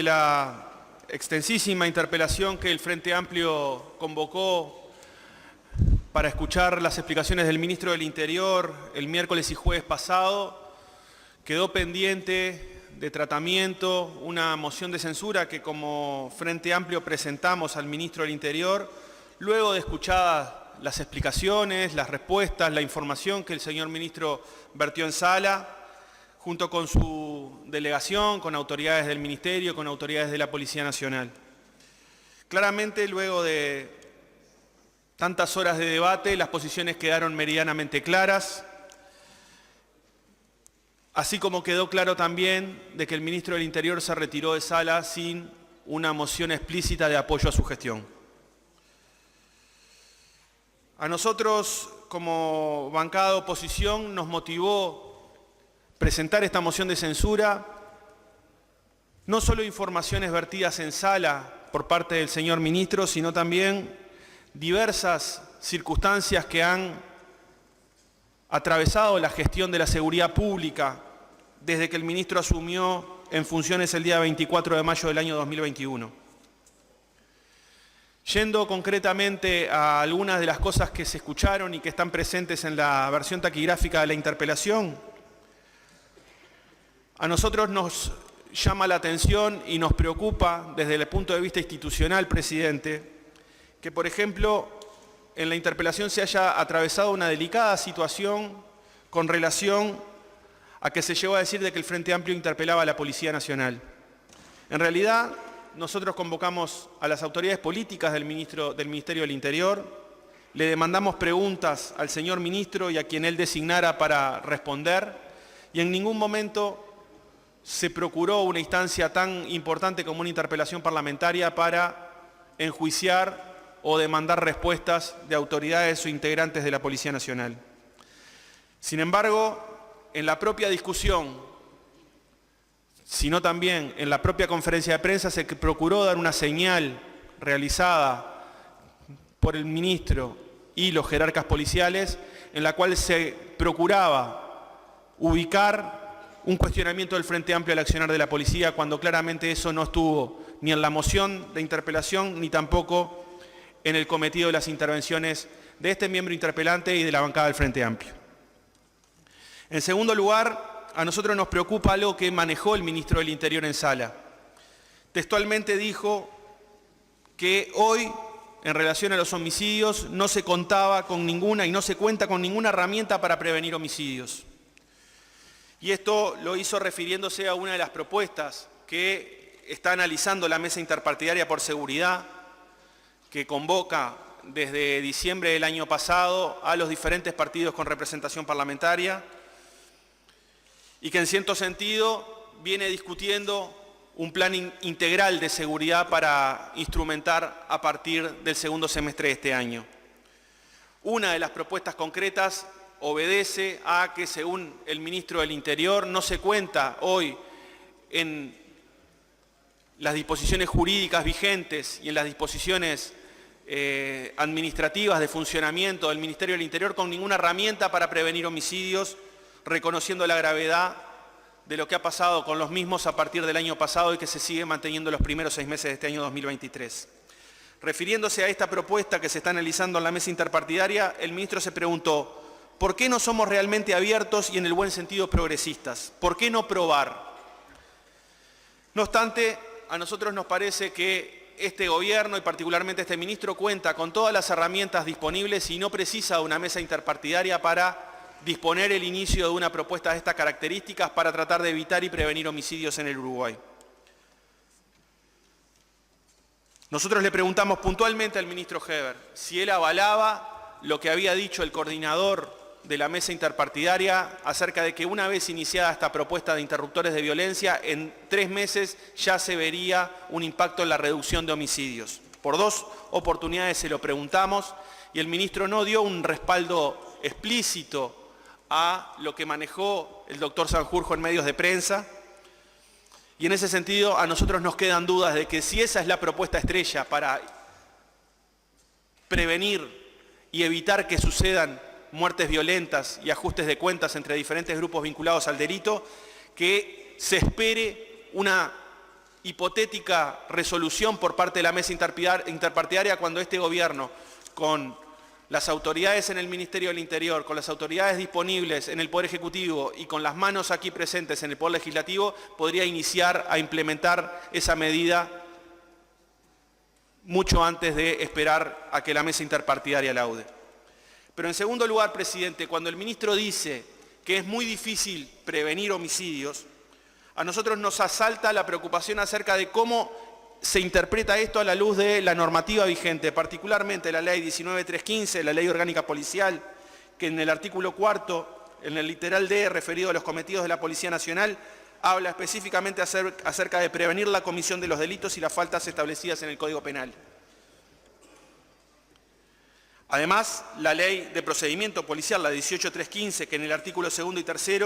de la extensísima interpelación que el Frente Amplio convocó para escuchar las explicaciones del ministro del Interior el miércoles y jueves pasado, quedó pendiente de tratamiento una moción de censura que como Frente Amplio presentamos al ministro del Interior, luego de escuchadas las explicaciones, las respuestas, la información que el señor ministro vertió en sala, junto con su delegación, con autoridades del Ministerio, con autoridades de la Policía Nacional. Claramente, luego de tantas horas de debate, las posiciones quedaron meridianamente claras, así como quedó claro también de que el ministro del Interior se retiró de sala sin una moción explícita de apoyo a su gestión. A nosotros, como bancada de oposición, nos motivó presentar esta moción de censura, no solo informaciones vertidas en sala por parte del señor ministro, sino también diversas circunstancias que han atravesado la gestión de la seguridad pública desde que el ministro asumió en funciones el día 24 de mayo del año 2021. Yendo concretamente a algunas de las cosas que se escucharon y que están presentes en la versión taquigráfica de la interpelación, a nosotros nos llama la atención y nos preocupa desde el punto de vista institucional, presidente, que, por ejemplo, en la interpelación se haya atravesado una delicada situación con relación a que se llegó a decir de que el Frente Amplio interpelaba a la Policía Nacional. En realidad, nosotros convocamos a las autoridades políticas del Ministerio del Interior, le demandamos preguntas al señor ministro y a quien él designara para responder, y en ningún momento se procuró una instancia tan importante como una interpelación parlamentaria para enjuiciar o demandar respuestas de autoridades o integrantes de la Policía Nacional. Sin embargo, en la propia discusión, sino también en la propia conferencia de prensa, se procuró dar una señal realizada por el ministro y los jerarcas policiales, en la cual se procuraba ubicar un cuestionamiento del Frente Amplio al accionar de la policía, cuando claramente eso no estuvo ni en la moción de interpelación, ni tampoco en el cometido de las intervenciones de este miembro interpelante y de la bancada del Frente Amplio. En segundo lugar, a nosotros nos preocupa algo que manejó el ministro del Interior en sala. Textualmente dijo que hoy, en relación a los homicidios, no se contaba con ninguna y no se cuenta con ninguna herramienta para prevenir homicidios. Y esto lo hizo refiriéndose a una de las propuestas que está analizando la Mesa Interpartidaria por Seguridad, que convoca desde diciembre del año pasado a los diferentes partidos con representación parlamentaria y que en cierto sentido viene discutiendo un plan integral de seguridad para instrumentar a partir del segundo semestre de este año. Una de las propuestas concretas obedece a que, según el ministro del Interior, no se cuenta hoy en las disposiciones jurídicas vigentes y en las disposiciones administrativas de funcionamiento del Ministerio del Interior con ninguna herramienta para prevenir homicidios, reconociendo la gravedad de lo que ha pasado con los mismos a partir del año pasado y que se sigue manteniendo los primeros 6 meses de este año 2023. Refiriéndose a esta propuesta que se está analizando en la mesa interpartidaria, el ministro se preguntó: ¿por qué no somos realmente abiertos y en el buen sentido progresistas? ¿Por qué no probar? No obstante, a nosotros nos parece que este gobierno y particularmente este ministro cuenta con todas las herramientas disponibles y no precisa de una mesa interpartidaria para disponer el inicio de una propuesta de estas características para tratar de evitar y prevenir homicidios en el Uruguay. Nosotros le preguntamos puntualmente al ministro Heber si él avalaba lo que había dicho el coordinador de la mesa interpartidaria acerca de que una vez iniciada esta propuesta de interruptores de violencia, en 3 meses ya se vería un impacto en la reducción de homicidios. Por 2 oportunidades se lo preguntamos y el ministro no dio un respaldo explícito a lo que manejó el doctor Sanjurjo en medios de prensa. Y en ese sentido a nosotros nos quedan dudas de que si esa es la propuesta estrella para prevenir y evitar que sucedan muertes violentas y ajustes de cuentas entre diferentes grupos vinculados al delito, que se espere una hipotética resolución por parte de la mesa interpartidaria cuando este gobierno, con las autoridades en el Ministerio del Interior, con las autoridades disponibles en el Poder Ejecutivo y con las manos aquí presentes en el Poder Legislativo, podría iniciar a implementar esa medida mucho antes de esperar a que la mesa interpartidaria laude. Pero en segundo lugar, presidente, cuando el ministro dice que es muy difícil prevenir homicidios, a nosotros nos asalta la preocupación acerca de cómo se interpreta esto a la luz de la normativa vigente, particularmente la Ley 19.315, la Ley Orgánica Policial, que en el artículo 4, en el literal D, referido a los cometidos de la Policía Nacional, habla específicamente acerca de prevenir la comisión de los delitos y las faltas establecidas en el Código Penal. Además, la Ley de Procedimiento Policial, la 18.315, que en el artículo 2 y 3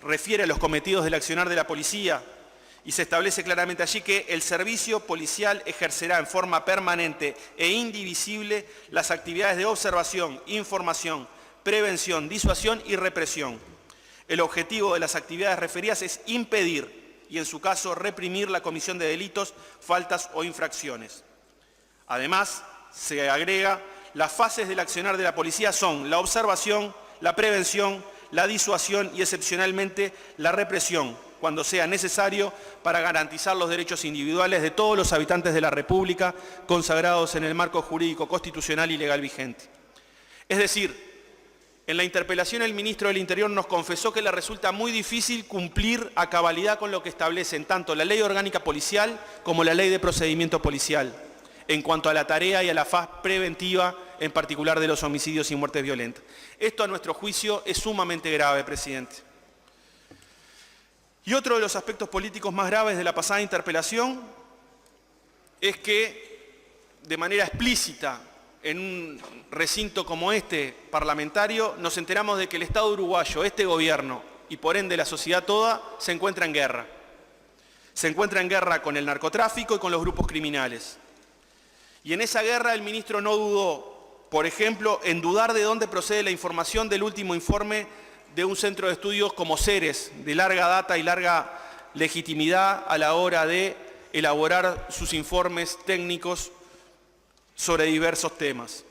refiere a los cometidos del accionar de la policía, y se establece claramente allí que el servicio policial ejercerá en forma permanente e indivisible las actividades de observación, información, prevención, disuasión y represión. El objetivo de las actividades referidas es impedir y, en su caso, reprimir la comisión de delitos, faltas o infracciones. Además, se agrega, las fases del accionar de la policía son la observación, la prevención, la disuasión y, excepcionalmente, la represión, cuando sea necesario para garantizar los derechos individuales de todos los habitantes de la República consagrados en el marco jurídico constitucional y legal vigente. Es decir, en la interpelación el ministro del Interior nos confesó que le resulta muy difícil cumplir a cabalidad con lo que establecen tanto la Ley Orgánica Policial como la Ley de Procedimiento Policial, en cuanto a la tarea y a la faz preventiva, en particular de los homicidios y muertes violentas. Esto, a nuestro juicio, es sumamente grave, presidente. Y otro de los aspectos políticos más graves de la pasada interpelación es que, de manera explícita, en un recinto como este parlamentario, nos enteramos de que el Estado uruguayo, este gobierno y por ende la sociedad toda, se encuentra en guerra. Se encuentra en guerra con el narcotráfico y con los grupos criminales. Y en esa guerra el ministro no dudó, por ejemplo, en dudar de dónde procede la información del último informe de un centro de estudios como CERES, de larga data y larga legitimidad a la hora de elaborar sus informes técnicos sobre diversos temas.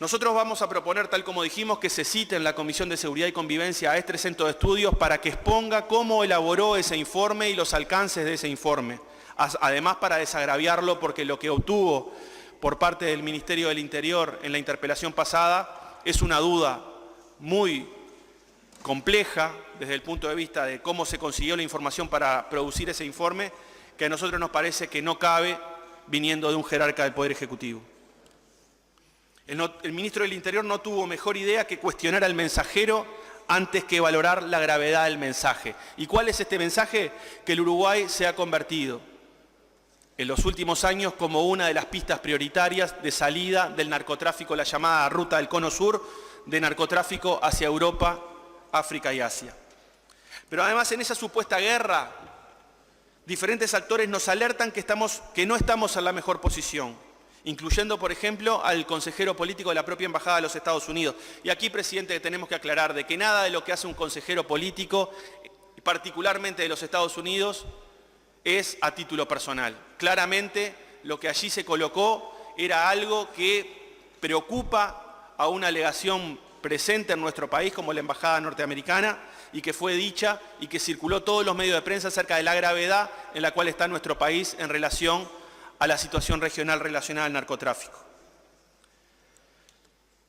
Nosotros vamos a proponer, tal como dijimos, que se cite en la Comisión de Seguridad y Convivencia a este centro de estudios para que exponga cómo elaboró ese informe y los alcances de ese informe. Además, para desagraviarlo, porque lo que obtuvo por parte del Ministerio del Interior en la interpelación pasada es una duda muy compleja desde el punto de vista de cómo se consiguió la información para producir ese informe, que a nosotros nos parece que no cabe viniendo de un jerarca del Poder Ejecutivo. El ministro del Interior no tuvo mejor idea que cuestionar al mensajero antes que valorar la gravedad del mensaje. ¿Y cuál es este mensaje? Que el Uruguay se ha convertido en los últimos años como una de las pistas prioritarias de salida del narcotráfico, la llamada Ruta del Cono Sur, de narcotráfico hacia Europa, África y Asia. Pero además, en esa supuesta guerra, diferentes actores nos alertan que no estamos en la mejor posición, incluyendo, por ejemplo, al consejero político de la propia Embajada de los Estados Unidos. Y aquí, presidente, tenemos que aclarar de que nada de lo que hace un consejero político, particularmente de los Estados Unidos, es a título personal. Claramente, lo que allí se colocó era algo que preocupa a una alegación presente en nuestro país como la Embajada norteamericana y que fue dicha y que circuló todos los medios de prensa acerca de la gravedad en la cual está nuestro país en relación a la situación regional relacionada al narcotráfico.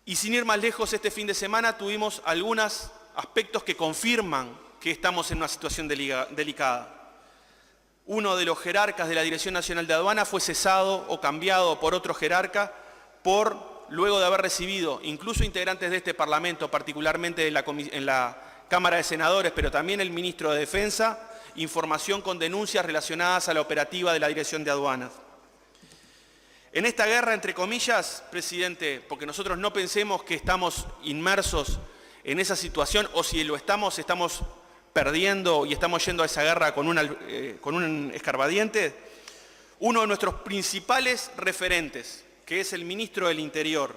Y sin ir más lejos, este fin de semana tuvimos algunos aspectos que confirman que estamos en una situación delicada. Uno de los jerarcas de la Dirección Nacional de Aduana fue cesado o cambiado por otro jerarca luego de haber recibido incluso integrantes de este Parlamento, particularmente en la Cámara de Senadores, pero también el ministro de Defensa, información con denuncias relacionadas a la operativa de la Dirección de Aduanas. En esta guerra, entre comillas, presidente, porque nosotros no pensemos que estamos inmersos en esa situación, o si lo estamos perdiendo y estamos yendo a esa guerra con un escarbadiente, uno de nuestros principales referentes, que es el ministro del Interior,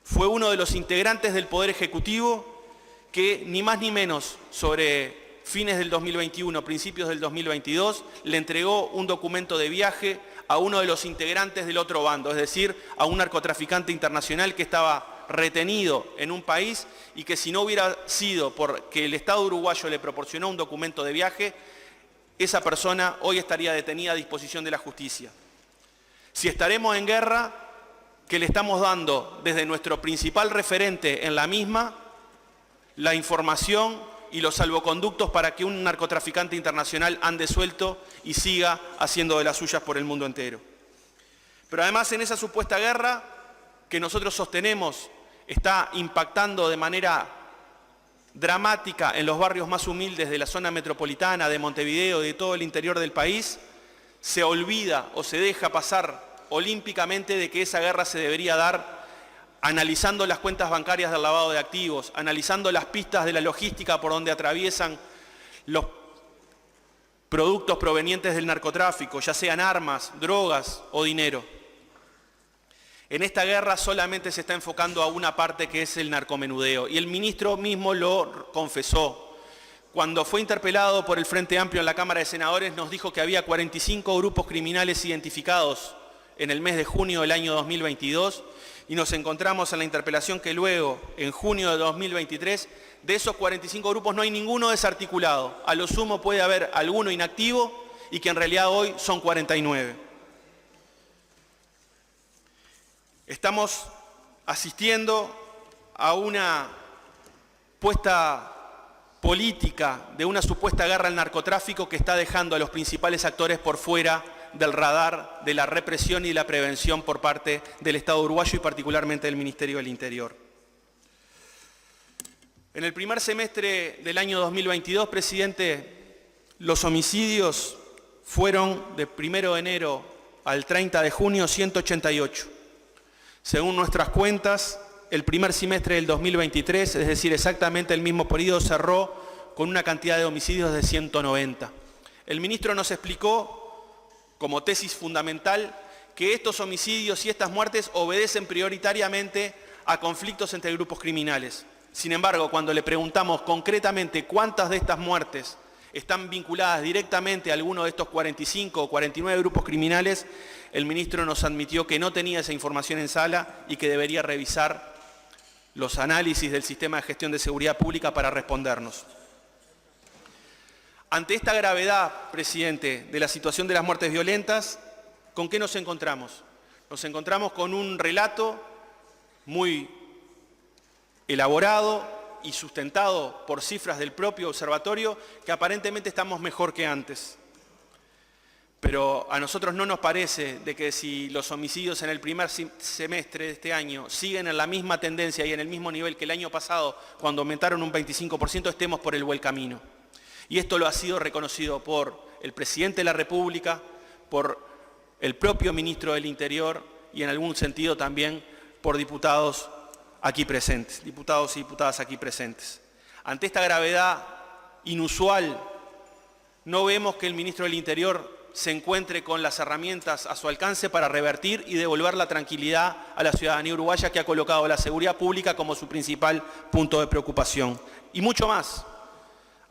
fue uno de los integrantes del Poder Ejecutivo que, ni más ni menos, sobre fines del 2021, principios del 2022, le entregó un documento de viaje a uno de los integrantes del otro bando, es decir, a un narcotraficante internacional que estaba retenido en un país y que si no hubiera sido porque el Estado uruguayo le proporcionó un documento de viaje, esa persona hoy estaría detenida a disposición de la justicia. Si estaremos en guerra, que le estamos dando desde nuestro principal referente en la misma, la información y los salvoconductos para que un narcotraficante internacional ande suelto y siga haciendo de las suyas por el mundo entero. Pero además en esa supuesta guerra que nosotros sostenemos está impactando de manera dramática en los barrios más humildes de la zona metropolitana, de Montevideo, de todo el interior del país, se olvida o se deja pasar olímpicamente de que esa guerra se debería dar analizando las cuentas bancarias del lavado de activos, analizando las pistas de la logística por donde atraviesan los productos provenientes del narcotráfico, ya sean armas, drogas o dinero. En esta guerra solamente se está enfocando a una parte que es el narcomenudeo y el ministro mismo lo confesó. Cuando fue interpelado por el Frente Amplio en la Cámara de Senadores nos dijo que había 45 grupos criminales identificados en el mes de junio del año 2022 y nos encontramos en la interpelación que luego, en junio de 2023, de esos 45 grupos no hay ninguno desarticulado. A lo sumo puede haber alguno inactivo y que en realidad hoy son 49. Estamos asistiendo a una puesta política de una supuesta guerra al narcotráfico que está dejando a los principales actores por fuera del radar de la represión y la prevención por parte del Estado uruguayo y particularmente del Ministerio del Interior. En el primer semestre del año 2022, presidente, los homicidios fueron de 1 de enero al 30 de junio 188. Según nuestras cuentas, el primer semestre del 2023, es decir, exactamente el mismo periodo, cerró con una cantidad de homicidios de 190. El ministro nos explicó, como tesis fundamental, que estos homicidios y estas muertes obedecen prioritariamente a conflictos entre grupos criminales. Sin embargo, cuando le preguntamos concretamente cuántas de estas muertes están vinculadas directamente a alguno de estos 45 o 49 grupos criminales, el ministro nos admitió que no tenía esa información en sala y que debería revisar los análisis del sistema de gestión de seguridad pública para respondernos. Ante esta gravedad, presidente, de la situación de las muertes violentas, ¿con qué nos encontramos? Nos encontramos con un relato muy elaborado y sustentado por cifras del propio observatorio que aparentemente estamos mejor que antes. Pero a nosotros no nos parece de que si los homicidios en el primer semestre de este año siguen en la misma tendencia y en el mismo nivel que el año pasado, cuando aumentaron un 25%, estemos por el buen camino. Y esto lo ha sido reconocido por el presidente de la República, por el propio ministro del Interior y en algún sentido también por diputados aquí presentes, diputados y diputadas aquí presentes. Ante esta gravedad inusual, no vemos que el ministro del Interior se encuentre con las herramientas a su alcance para revertir y devolver la tranquilidad a la ciudadanía uruguaya que ha colocado la seguridad pública como su principal punto de preocupación. Y mucho más.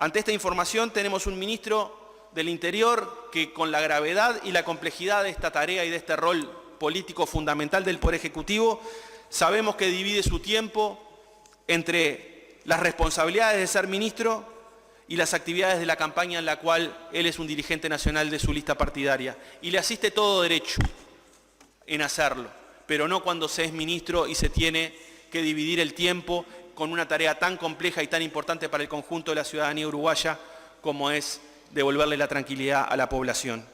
Ante esta información tenemos un ministro del Interior que con la gravedad y la complejidad de esta tarea y de este rol político fundamental del Poder Ejecutivo, sabemos que divide su tiempo entre las responsabilidades de ser ministro y las actividades de la campaña en la cual él es un dirigente nacional de su lista partidaria. Y le asiste todo derecho en hacerlo, pero no cuando se es ministro y se tiene que dividir el tiempo con una tarea tan compleja y tan importante para el conjunto de la ciudadanía uruguaya como es devolverle la tranquilidad a la población.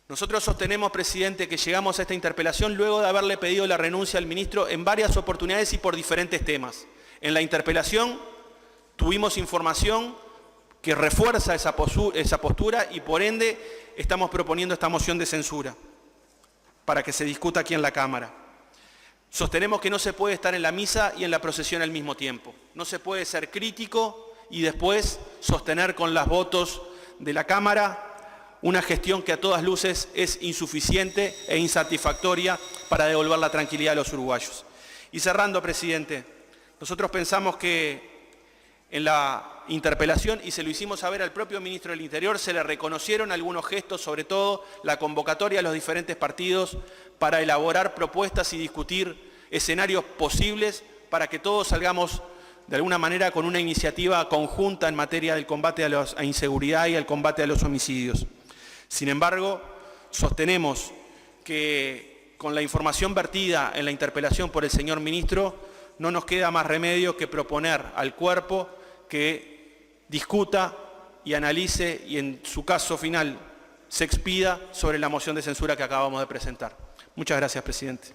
Nosotros sostenemos, presidente, que llegamos a esta interpelación luego de haberle pedido la renuncia al ministro en varias oportunidades y por diferentes temas. En la interpelación tuvimos información que refuerza esa postura y por ende estamos proponiendo esta moción de censura para que se discuta aquí en la Cámara. Sostenemos que no se puede estar en la misa y en la procesión al mismo tiempo. No se puede ser crítico y después sostener con los votos de la Cámara una gestión que a todas luces es insuficiente e insatisfactoria para devolver la tranquilidad a los uruguayos. Y cerrando, presidente, nosotros pensamos que en la interpelación y se lo hicimos saber al propio ministro del Interior. Se le reconocieron algunos gestos, sobre todo la convocatoria a los diferentes partidos para elaborar propuestas y discutir escenarios posibles para que todos salgamos de alguna manera con una iniciativa conjunta en materia del combate a la inseguridad y al combate a los homicidios. Sin embargo, sostenemos que con la información vertida en la interpelación por el señor ministro, no nos queda más remedio que proponer al cuerpo que discuta y analice y en su caso final se expida sobre la moción de censura que acabamos de presentar. Muchas gracias, presidente.